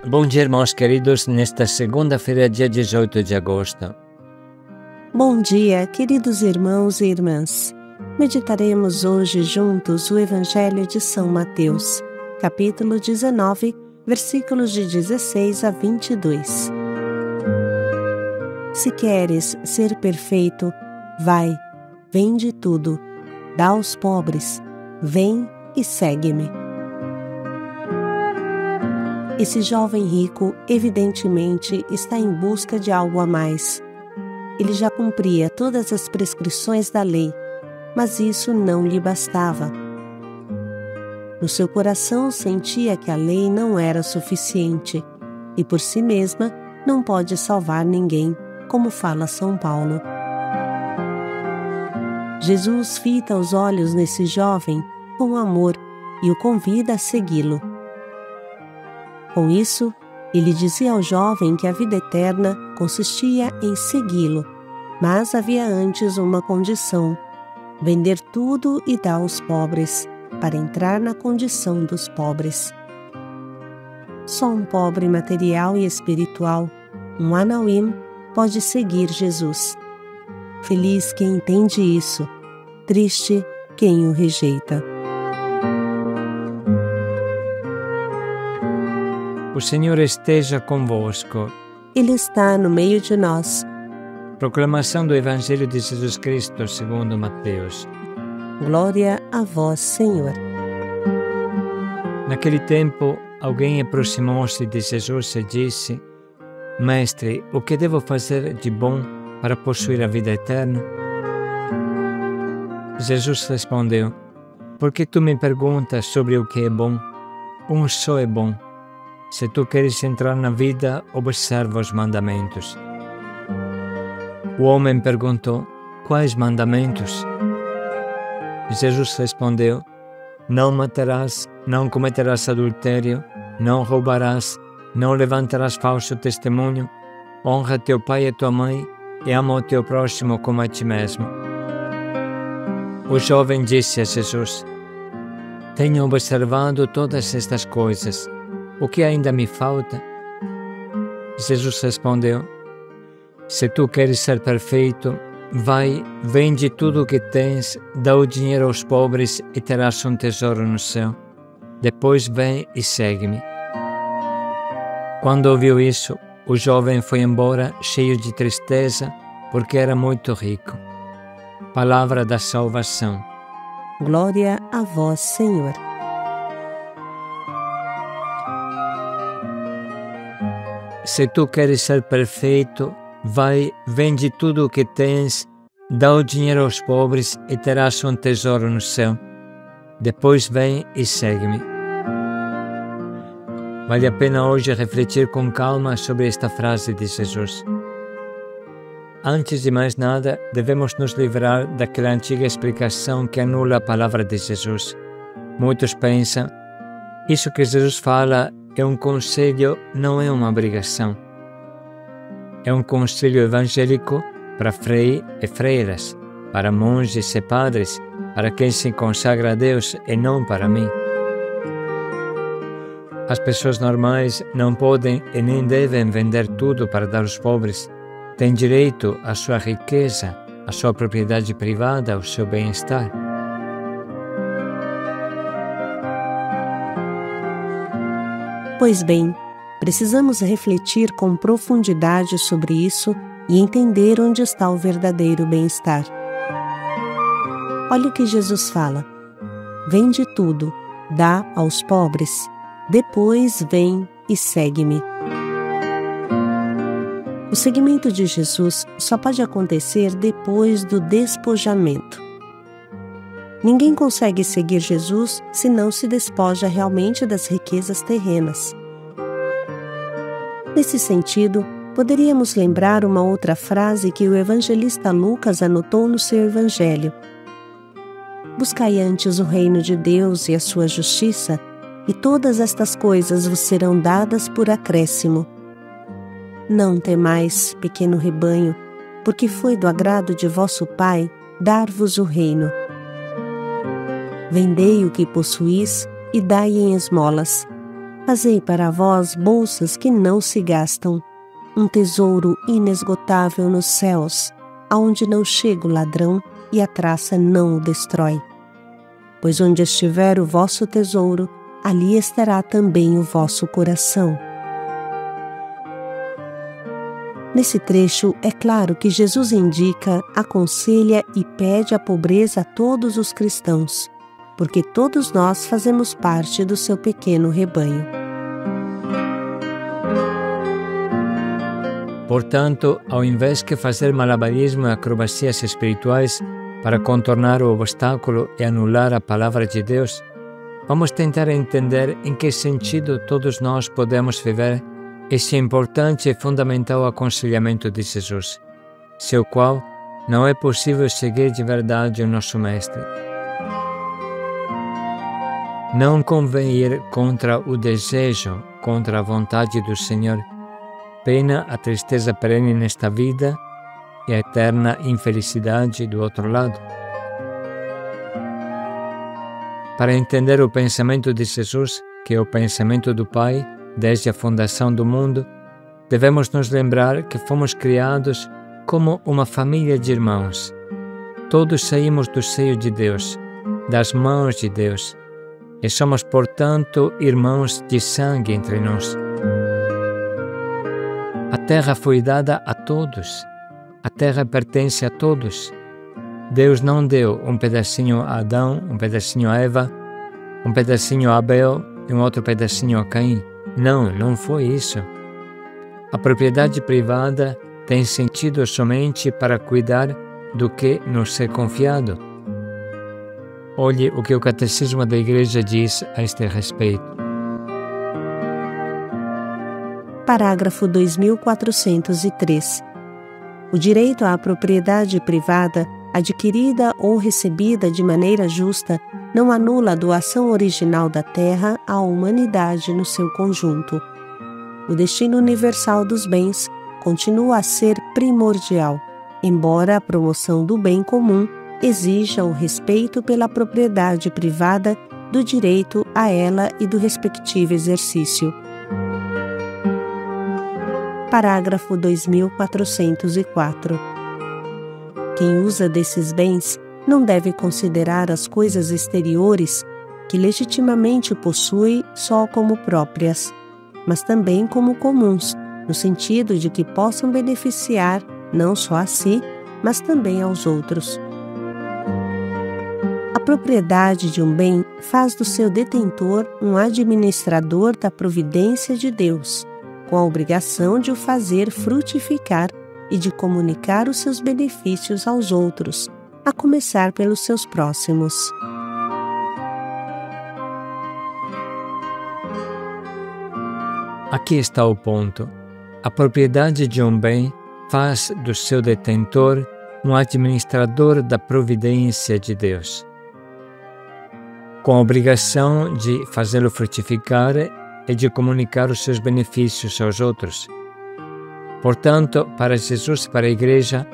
Bom dia, irmãos queridos, nesta segunda-feira, dia 18 de agosto. Bom dia, queridos irmãos e irmãs. Meditaremos hoje juntos o Evangelho de São Mateus, capítulo 19, versículos de 16 a 22. Se queres ser perfeito, vai, vende tudo, dá aos pobres, vem e segue-me. Esse jovem rico, evidentemente, está em busca de algo a mais. Ele já cumpria todas as prescrições da lei, mas isso não lhe bastava. No seu coração sentia que a lei não era suficiente e por si mesma não pode salvar ninguém, como fala São Paulo. Jesus fita os olhos nesse jovem com amor e o convida a segui-lo. Com isso, ele dizia ao jovem que a vida eterna consistia em segui-lo, mas havia antes uma condição: vender tudo e dar aos pobres, para entrar na condição dos pobres. Só um pobre material e espiritual, um anauim, pode seguir Jesus. Feliz quem entende isso, triste quem o rejeita. O Senhor esteja convosco. Ele está no meio de nós. Proclamação do Evangelho de Jesus Cristo segundo Mateus. Glória a vós, Senhor. Naquele tempo, alguém aproximou-se de Jesus e disse: Mestre, o que devo fazer de bom para possuir a vida eterna? Jesus respondeu: Por que tu me perguntas sobre o que é bom? Um só é bom. Se tu queres entrar na vida, observa os mandamentos. O homem perguntou: Quais mandamentos? Jesus respondeu: Não matarás, não cometerás adultério, não roubarás, não levantarás falso testemunho, honra teu pai e tua mãe e ama o teu próximo como a ti mesmo. O jovem disse a Jesus: Tenho observado todas estas coisas. O que ainda me falta? Jesus respondeu: Se tu queres ser perfeito, vai, vende tudo o que tens, dá o dinheiro aos pobres e terás um tesouro no céu. Depois vem e segue-me. Quando ouviu isso, o jovem foi embora cheio de tristeza, porque era muito rico. Palavra da salvação. Glória a vós, Senhor. Se tu queres ser perfeito, vai, vende tudo o que tens, dá o dinheiro aos pobres e terás um tesouro no céu. Depois vem e segue-me. Vale a pena hoje refletir com calma sobre esta frase de Jesus. Antes de mais nada, devemos nos livrar daquela antiga explicação que anula a palavra de Jesus. Muitos pensam: isso que Jesus fala é um conselho, não é uma obrigação. É um conselho evangélico para frei e freiras, para monges e padres, para quem se consagra a Deus e não para mim. As pessoas normais não podem e nem devem vender tudo para dar aos pobres. Têm direito à sua riqueza, à sua propriedade privada, ao seu bem-estar. Pois bem, precisamos refletir com profundidade sobre isso e entender onde está o verdadeiro bem-estar. Olha o que Jesus fala: vende tudo, dá aos pobres, depois vem e segue-me. O seguimento de Jesus só pode acontecer depois do despojamento. Ninguém consegue seguir Jesus se não se despoja realmente das riquezas terrenas. Nesse sentido, poderíamos lembrar uma outra frase que o evangelista Lucas anotou no seu evangelho: Buscai antes o reino de Deus e a sua justiça, e todas estas coisas vos serão dadas por acréscimo. Não temais, pequeno rebanho, porque foi do agrado de vosso Pai dar-vos o reino. Vendei o que possuís e dai em esmolas. Fazei para vós bolsas que não se gastam, um tesouro inesgotável nos céus, aonde não chega o ladrão e a traça não o destrói. Pois onde estiver o vosso tesouro, ali estará também o vosso coração. Nesse trecho, é claro que Jesus indica, aconselha e pede a pobreza a todos os cristãos, porque todos nós fazemos parte do seu pequeno rebanho. Portanto, ao invés de fazer malabarismo e acrobacias espirituais para contornar o obstáculo e anular a palavra de Deus, vamos tentar entender em que sentido todos nós podemos viver esse importante e fundamental aconselhamento de Jesus, sem o qual não é possível seguir de verdade o nosso Mestre. Não convém ir contra o desejo, contra a vontade do Senhor, pena a tristeza perene nesta vida e a eterna infelicidade do outro lado. Para entender o pensamento de Jesus, que é o pensamento do Pai, desde a fundação do mundo, devemos nos lembrar que fomos criados como uma família de irmãos. Todos saímos do seio de Deus, das mãos de Deus, e somos, portanto, irmãos de sangue entre nós. A terra foi dada a todos. A terra pertence a todos. Deus não deu um pedacinho a Adão, um pedacinho a Eva, um pedacinho a Abel e um outro pedacinho a Caim. Não foi isso. A propriedade privada tem sentido somente para cuidar do que nos é confiado. Olhe o que o Catecismo da Igreja diz a este respeito. Parágrafo 2403. O direito à propriedade privada, adquirida ou recebida de maneira justa, não anula a doação original da terra à humanidade no seu conjunto. O destino universal dos bens continua a ser primordial, embora a promoção do bem comum exija o respeito pela propriedade privada, do direito a ela e do respectivo exercício. Parágrafo 2404. Quem usa desses bens não deve considerar as coisas exteriores que legitimamente possui só como próprias, mas também como comuns, no sentido de que possam beneficiar não só a si, mas também aos outros. A propriedade de um bem faz do seu detentor um administrador da providência de Deus, com a obrigação de o fazer frutificar e de comunicar os seus benefícios aos outros, a começar pelos seus próximos. Aqui está o ponto. A propriedade de um bem faz do seu detentor um administrador da providência de Deus, com a obrigação de fazê-lo frutificar e de comunicar os seus benefícios aos outros. Portanto, para Jesus e para a Igreja,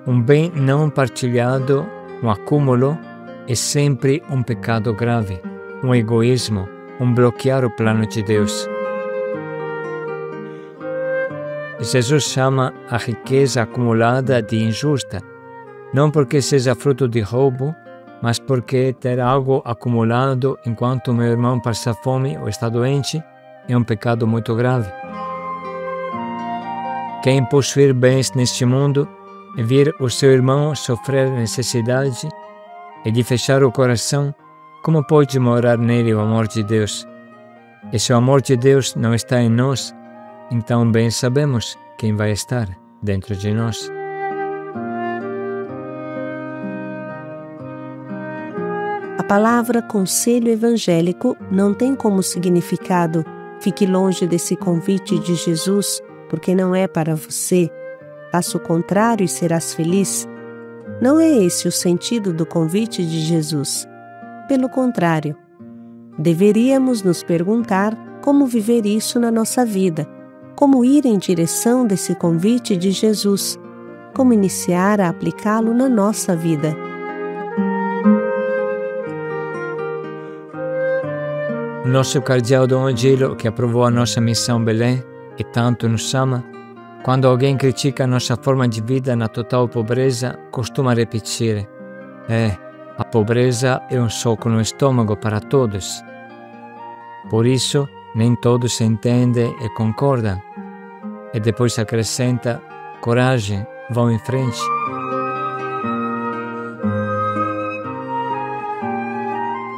um bem não partilhado, um acúmulo, é sempre um pecado grave, um egoísmo, um bloquear o plano de Deus. Jesus chama a riqueza acumulada de injusta, não porque seja fruto de roubo, mas porque ter algo acumulado enquanto meu irmão passa fome ou está doente é um pecado muito grave. Quem possuir bens neste mundo e vir o seu irmão sofrer necessidade e de fechar o coração, como pode morar nele o amor de Deus? E se o amor de Deus não está em nós, então bem sabemos quem vai estar dentro de nós. A palavra conselho evangélico não tem como significado fique longe desse convite de Jesus, porque não é para você. Faça o contrário e serás feliz. Não é esse o sentido do convite de Jesus. Pelo contrário, deveríamos nos perguntar como viver isso na nossa vida, como ir em direção desse convite de Jesus, como iniciar a aplicá-lo na nossa vida. O nosso cardeal Dom Angelo, que aprovou a nossa missão Belém e tanto nos ama, quando alguém critica a nossa forma de vida na total pobreza, costuma repetir: a pobreza é um soco no estômago para todos. Por isso, nem todos entendem e concordam. E depois acrescenta: coragem, vão em frente.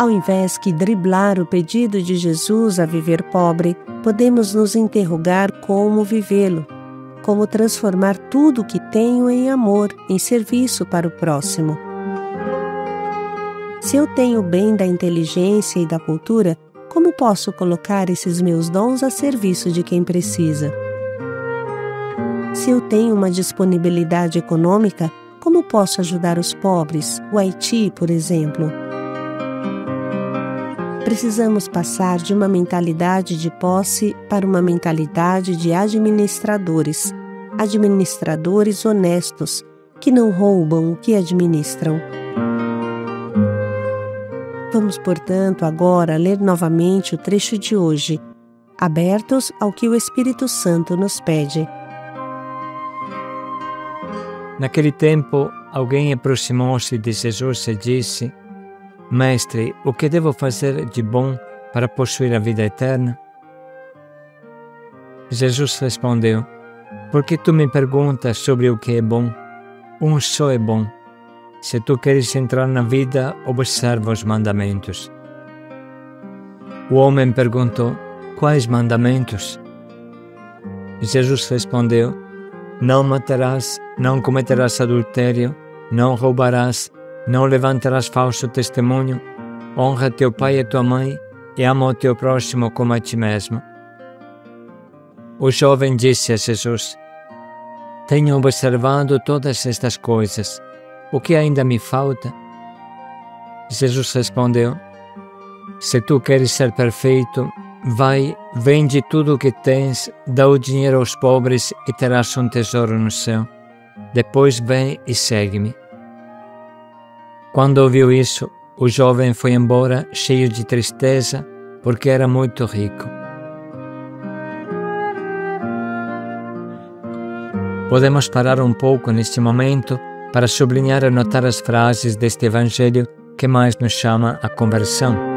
Ao invés de driblar o pedido de Jesus a viver pobre, podemos nos interrogar como vivê-lo, como transformar tudo o que tenho em amor, em serviço para o próximo. Se eu tenho o bem da inteligência e da cultura, como posso colocar esses meus dons a serviço de quem precisa? Se eu tenho uma disponibilidade econômica, como posso ajudar os pobres, o Haiti, por exemplo? Precisamos passar de uma mentalidade de posse para uma mentalidade de administradores honestos, que não roubam o que administram. Vamos, portanto, agora ler novamente o trecho de hoje, abertos ao que o Espírito Santo nos pede. Naquele tempo, alguém aproximou-se de Jesus e disse: Mestre, o que devo fazer de bom para possuir a vida eterna? Jesus respondeu: Por que tu me perguntas sobre o que é bom? Um só é bom. Se tu queres entrar na vida, observa os mandamentos. O homem perguntou: Quais mandamentos? Jesus respondeu: Não matarás, não cometerás adultério, não roubarás, não levantarás falso testemunho, honra teu pai e tua mãe e ama o teu próximo como a ti mesmo. O jovem disse a Jesus: Tenho observado todas estas coisas. O que ainda me falta? Jesus respondeu: Se tu queres ser perfeito, vai, vende tudo o que tens, dá o dinheiro aos pobres e terás um tesouro no céu. Depois vem e segue-me. Quando ouviu isso, o jovem foi embora cheio de tristeza, porque era muito rico. Podemos parar um pouco neste momento para sublinhar e anotar as frases deste Evangelho que mais nos chama à conversão.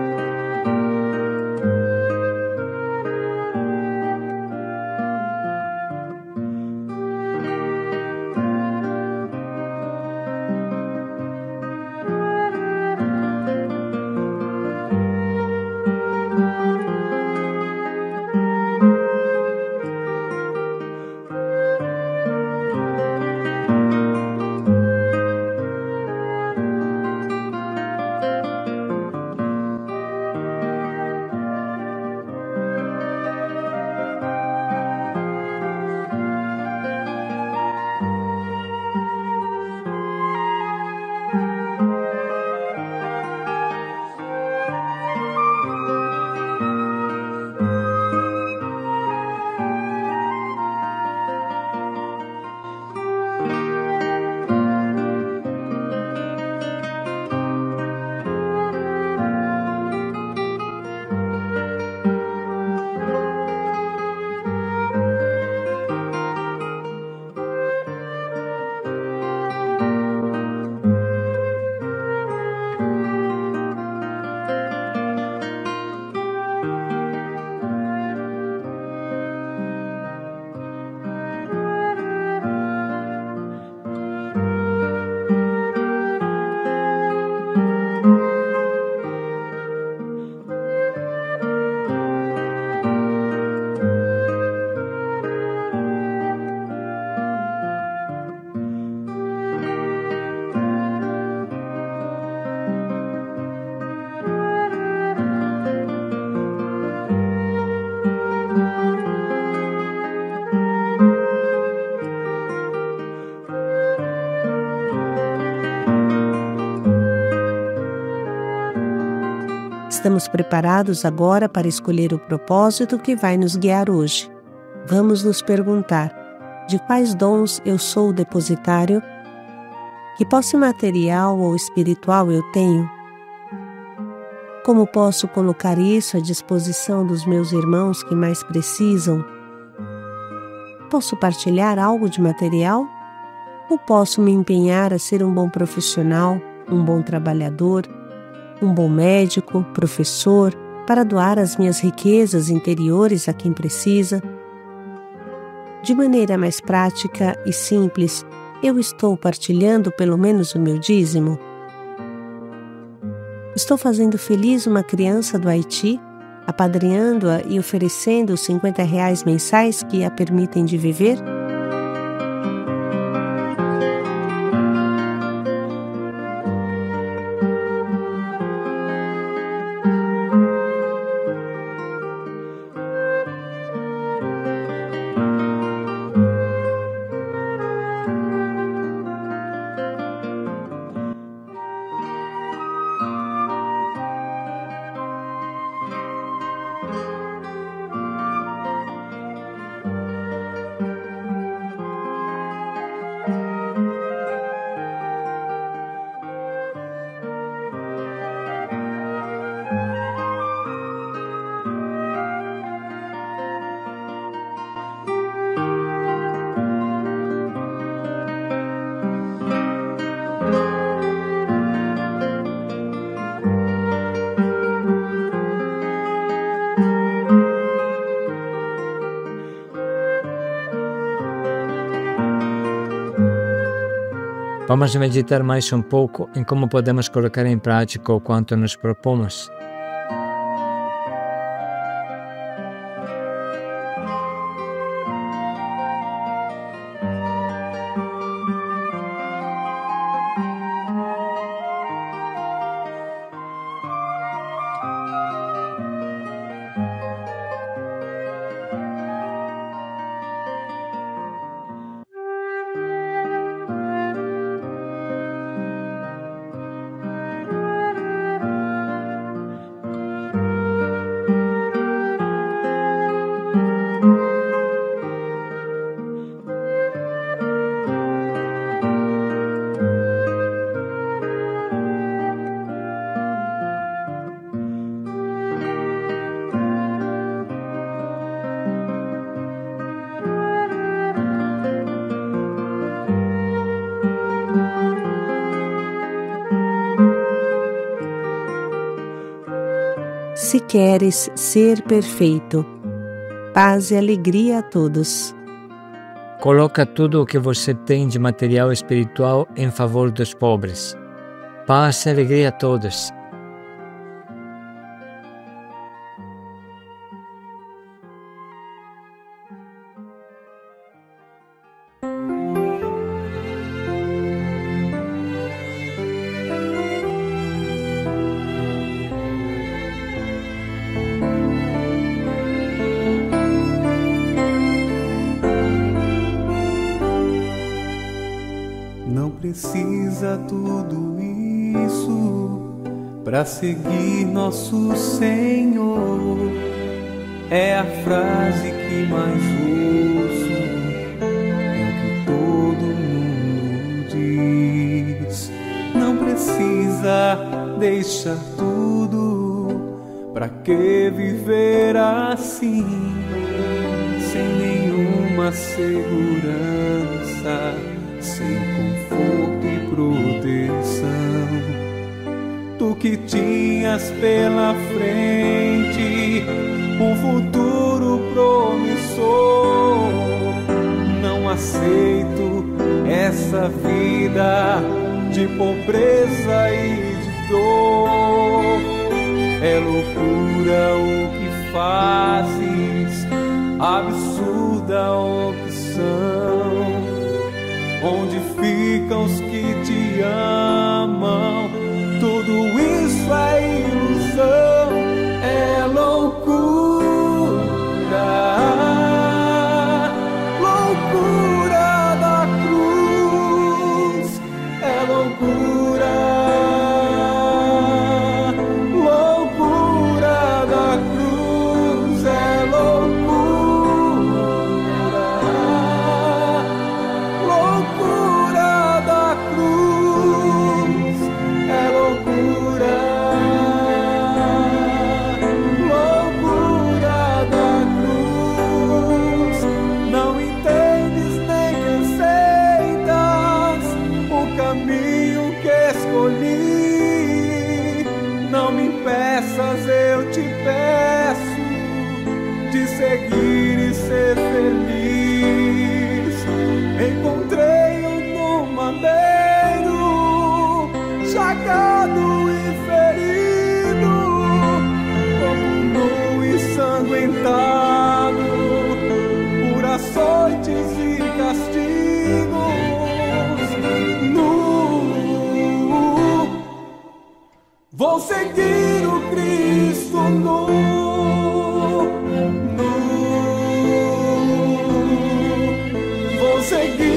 Estamos preparados agora para escolher o propósito que vai nos guiar hoje. Vamos nos perguntar: de quais dons eu sou o depositário? Que posse material ou espiritual eu tenho? Como posso colocar isso à disposição dos meus irmãos que mais precisam? Posso partilhar algo de material? Ou posso me empenhar a ser um bom profissional, um bom trabalhador, um bom médico, professor, para doar as minhas riquezas interiores a quem precisa? De maneira mais prática e simples, eu estou partilhando pelo menos o meu dízimo? Estou fazendo feliz uma criança do Haiti, apadrinhando-a e oferecendo os R$ 50 mensais que a permitem de viver? Vamos meditar mais um pouco em como podemos colocar em prática o quanto nos propomos. Se queres ser perfeito, paz e alegria a todos. Coloca tudo o que você tem de material espiritual em favor dos pobres. Paz e alegria a todos. Não precisa tudo isso para seguir nosso Senhor. É a frase que mais ouço, é o que todo mundo diz. Não precisa deixar tudo, pra que viver assim, sem nenhuma segurança, sem conforto e proteção. Tu que tinhas pela frente um futuro promissor, não aceito essa vida de pobreza e de dor. É loucura o que fazes, absurda opção. Onde ficam os que te amam? Tudo isso é ilusão, é loucura, loucura da cruz, é loucura, loucura da cruz, é loucura, loucura da cruz, é loucura. castigos. Vou seguir o Cristo vou seguir